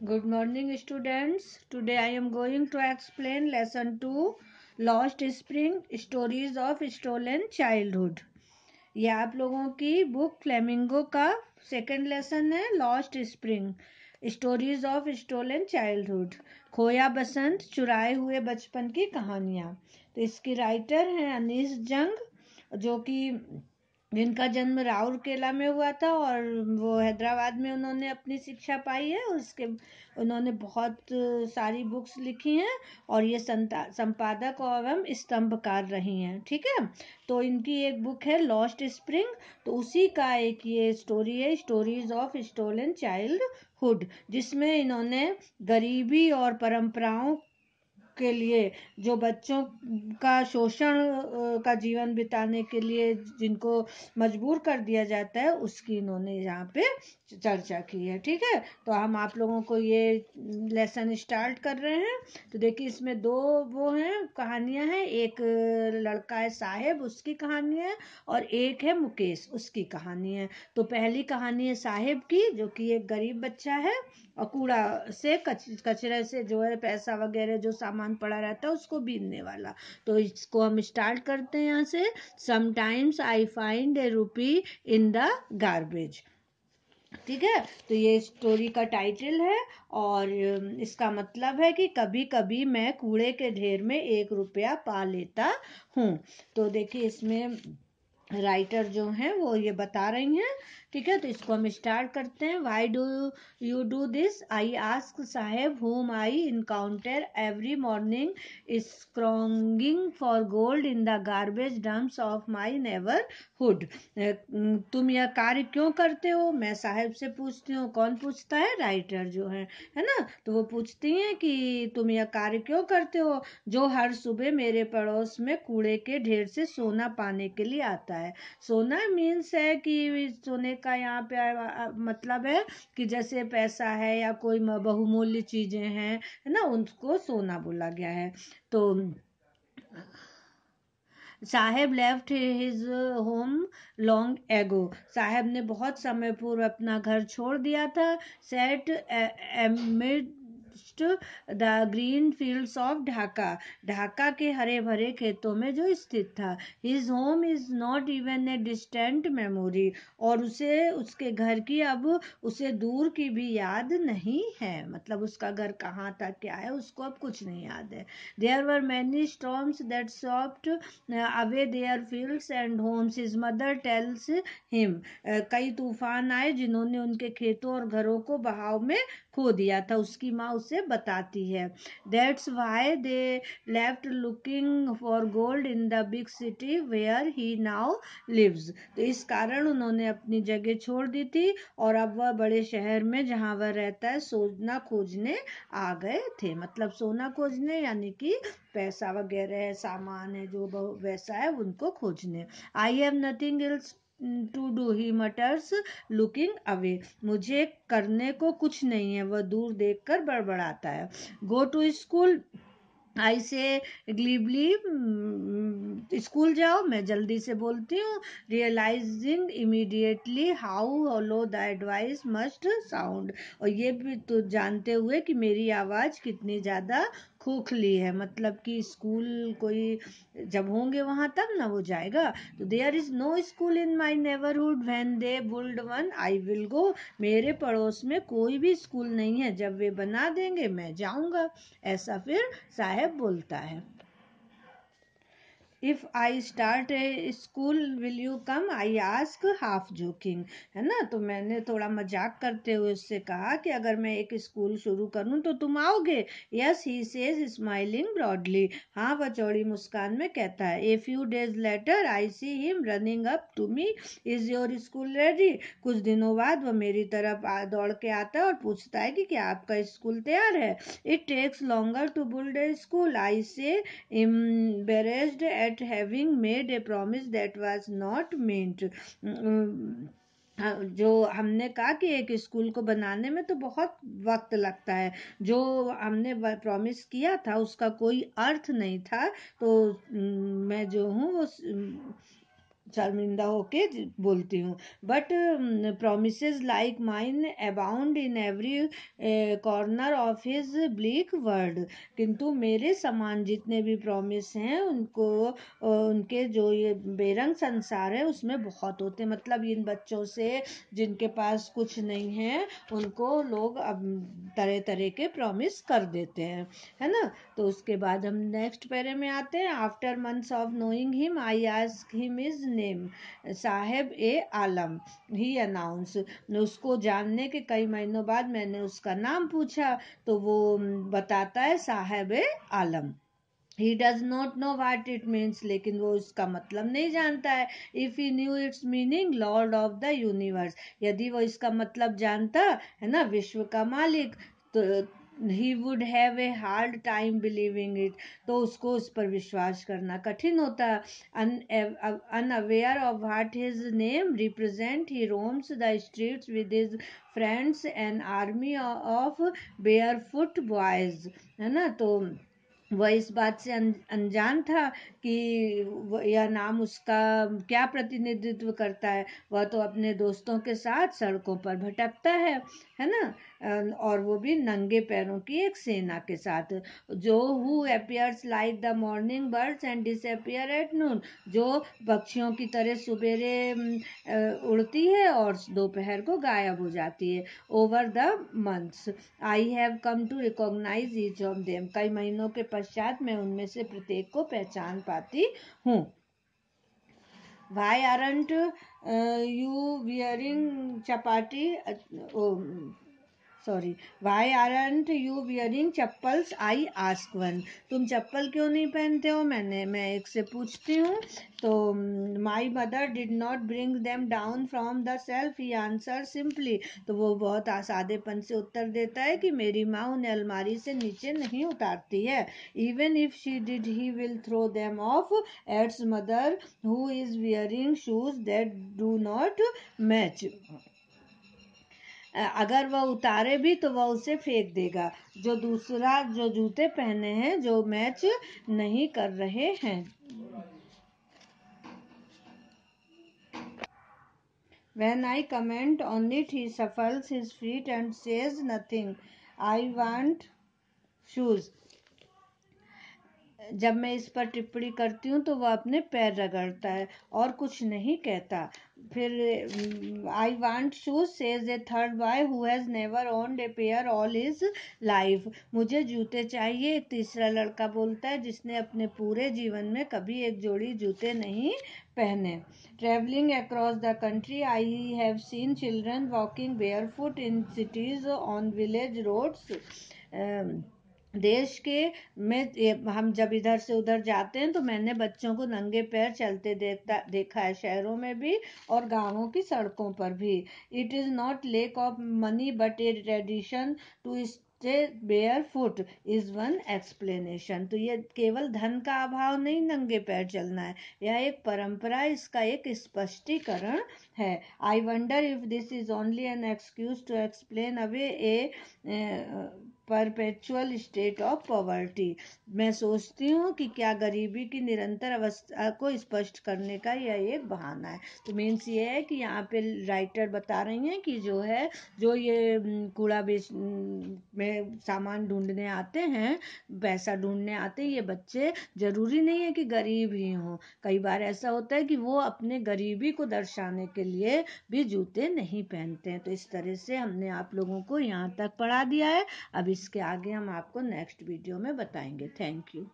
Good morning, students. Today I am going to explain lesson 2 Lost Spring Stories of Stolen Childhood. ये आप लोगों की book flamingo का second lesson है lost spring stories of stolen childhood खोया बसंत चुराए हुए बचपन की कहानियाँ। तो इसकी राइटर हैं अनीस जंग जो कि जिनका जन्म राउरकेला में हुआ था और वो हैदराबाद में उन्होंने अपनी शिक्षा पाई है। उसके उन्होंने बहुत सारी बुक्स लिखी हैं और ये संपादक एवं स्तंभकार रही हैं। ठीक है, तो इनकी एक बुक है लॉस्ट स्प्रिंग, तो उसी का एक ये स्टोरी है स्टोरीज ऑफ स्टोलन चाइल्डहुड, जिसमें इन्होंने गरीबी और परंपराओं के लिए जो बच्चों का शोषण का जीवन बिताने के लिए जिनको मजबूर कर दिया जाता है उसकी इन्होंने यहाँ पे चर्चा की है। ठीक है, तो हम आप लोगों को ये लेसन स्टार्ट कर रहे हैं। तो देखिए इसमें दो वो हैं कहानियां हैं, एक लड़का है साहेब उसकी कहानी है और एक है मुकेश उसकी कहानी है। तो पहली कहानी है साहेब की जो कि एक गरीब बच्चा है और कूड़ा से कचरे से जो है पैसा वगैरह जो सामान पड़ा रहता है उसको बीनने वाला। तो इसको हम स्टार्ट करते हैं यहाँ से। समटाइम्स आई फाइंड ए रूपी इन द गार्बेज। ठीक है, तो ये स्टोरी का टाइटल है और इसका मतलब है कि कभी कभी मैं कूड़े के ढेर में 1 रुपया पा लेता हूँ। तो देखिए इसमें राइटर जो हैं वो ये बता रही हैं। ठीक है, तो इसको हम स्टार्ट करते हैं। Why do you do this I ask Saheb whom I encounter every morning scrounging for gold in the garbage dumps of my neighborhood। तुम यह कार्य क्यों करते हो, मैं साहेब से पूछती हूँ। कौन पूछता है, राइटर जो है ना। तो वो पूछती हैं कि तुम यह कार्य क्यों करते हो जो हर सुबह मेरे पड़ोस में कूड़े के ढेर से सोना पाने के लिए आता है। सोना मीन्स है कि सोने का यहाँ पे मतलब है कि जैसे पैसा है या कोई बहुमूल्य चीजें हैं, है ना, उनको सोना बोला गया है। तो Saheb left his home long ago, Saheb ने बहुत समय पूर्व अपना घर छोड़ दिया था। Set एमिड the green fields of Dhaka, Dhaka के हरे भरे खेतों में जो स्थित था। His home is not even a distant memory, और उसे उसके घर की अब उसे दूर की भी याद नहीं है। मतलब उसका घर कहाँ था क्या है उसको अब कुछ नहीं याद है। There were many storms that swept away their fields and homes, his mother tells him। कई तूफान आए जिन्होंने उनके खेतों और घरों को बहाव में खो दिया था, उसकी माँ उसे बताती है। That's why they left looking for gold in the big city where he now lives। तो इस कारण उन्होंने अपनी जगह छोड़ दी थी और अब वह बड़े शहर में जहाँ वह रहता है सोना खोजने आ गए थे। मतलब सोना खोजने यानी कि पैसा वगैरह है, सामान है जो वैसा है उनको खोजने। I have nothing else to do he mutters looking away, मुझे करने को कुछ नहीं है, वह दूर देखकर बड़बड़ाता है। गो टू स्कूल आई से ग्लीबली, स्कूल जाओ, मैं जल्दी से बोलती हूँ। Realising immediately how hollow the advice must sound, और ये भी तो जानते हुए कि मेरी आवाज़ कितनी ज़्यादा खोखली है। मतलब कि स्कूल कोई जब होंगे वहाँ तब ना वो जाएगा। तो there is no school in my neighbourhood when they build one I will go, मेरे पड़ोस में कोई भी स्कूल नहीं है, जब वे बना देंगे मैं जाऊँगा, ऐसा फिर साहेब बोलता है। If I start A school will you come, I ask half joking, है ना। तो मैंने थोड़ा मजाक करते हुए उससे कहा कि अगर मैं एक स्कूल शुरू करूं तो तुम आओगे। Yes he says smiling broadly, हाँ वह चौड़ी मुस्कान में कहता है। A few days later I see him running up to me, is your school ready, कुछ दिनों बाद वह मेरी तरफ दौड़ के आता है और पूछता है कि क्या आपका स्कूल तैयार है। It takes longer to build a school, I say embarrassed at having made a promise that was not meant। जो हमने कहा कि एक स्कूल को बनाने में तो बहुत वक्त लगता है, जो हमने प्रॉमिस किया था उसका कोई अर्थ नहीं था। तो मैं जो हूँ वो शर्मिंदा होके बोलती हूँ। But promises like mine abound in every corner of his bleak world. किंतु मेरे समान जितने भी प्रॉमिस हैं उनको उनके जो ये बेरंग संसार है उसमें बहुत होते हैं। मतलब इन बच्चों से जिनके पास कुछ नहीं है उनको लोग अब तरह तरह के प्रॉमिस कर देते हैं, है ना। तो उसके बाद हम नेक्स्ट पैरे में आते हैं। After months of knowing him I ask him his name Saheb e Alam he announce. उसको जानने के कई महीनों बाद मैंने उसका नाम पूछा तो वो बताता है Saheb e Alam. He does not know what it means, लेकिन वो उसका मतलब नहीं जानता है। If he knew its meaning lord of the universe, यदि वो इसका मतलब जानता है ना, विश्व का मालिक, तो he would have a hard time believing it, तो उसको उस पर विश्वास करना कठिन होता। Unaware of what his name represent he roams the streets with his friends and army of barefoot boys, है ना। तो वह इस बात से अनजान था कि यह नाम उसका क्या प्रतिनिधित्व करता है। वह तो अपने दोस्तों के साथ सड़कों पर भटकता है ना। और वो भी नंगे पैरों की एक सेना के साथ, जो who appears like the morning birds and disappear at noon, जो पक्षियों की तरह सुबेरे उड़ती है और दोपहर को गायब हो जाती है। Over the months I have come to recognise each of them, कई महीनों के पश्चात मैं उनमें से प्रत्येक को पहचान पाती हूँ। Why aren't you wearing chapati? Sorry, why aren't you wearing chappals, I ask one. तुम चप्पल क्यों नहीं पहनते हो, मैं एक से पूछती हूँ। तो my mother did not bring them down from the self, he answer simply. तो वो बहुत सादेपन से उत्तर देता है कि मेरी माँ उन्हें अलमारी से नीचे नहीं उतारती है। Even if she did he will throw them off at his mother who is wearing shoes that do not match. अगर वह उतारे भी तो वह उसे फेंक देगा, जो दूसरा जो जूते पहने हैं जो मैच नहीं कर रहे हैं। When I comment on it, he shuffles his feet and says nothing. I want shoes. जब मैं इस पर टिप्पणी करती हूँ तो वह अपने पैर रगड़ता है और कुछ नहीं कहता। फिर I want shoes says A third boy who has never owned a pair all his life. मुझे जूते चाहिए, एक तीसरा लड़का बोलता है जिसने अपने पूरे जीवन में कभी एक जोड़ी जूते नहीं पहने। Travelling across the country I have seen children walking barefoot in cities on village roads. देश के में हम जब इधर से उधर जाते हैं तो मैंने बच्चों को नंगे पैर चलते देखा है, शहरों में भी और गांवों की सड़कों पर भी। It is not lack of money but a tradition to stay bare foot is one explanation. तो ये केवल धन का अभाव नहीं नंगे पैर चलना है, यह एक परंपरा, इसका एक स्पष्टीकरण है। I wonder if this is only an excuse to explain away a perpetual state of poverty. मैं सोचती हूँ कि क्या गरीबी की निरंतर अवस्था को स्पष्ट करने का यह एक बहाना है। तो मीन्स ये है कि यहाँ पे राइटर बता रही हैं कि जो है जो ये कूड़ा बेच में सामान ढूंढने आते हैं, पैसा ढूंढने आते हैं, ये बच्चे जरूरी नहीं है कि गरीब ही हों। कई बार ऐसा होता है कि वो अपने गरीबी को दर्शाने के लिए भी जूते नहीं पहनते हैं। तो इस तरह से हमने आप लोगों को यहाँ तक पढ़ा दिया है। अब इसके आगे हम आपको नेक्स्ट वीडियो में बताएंगे। Thank you.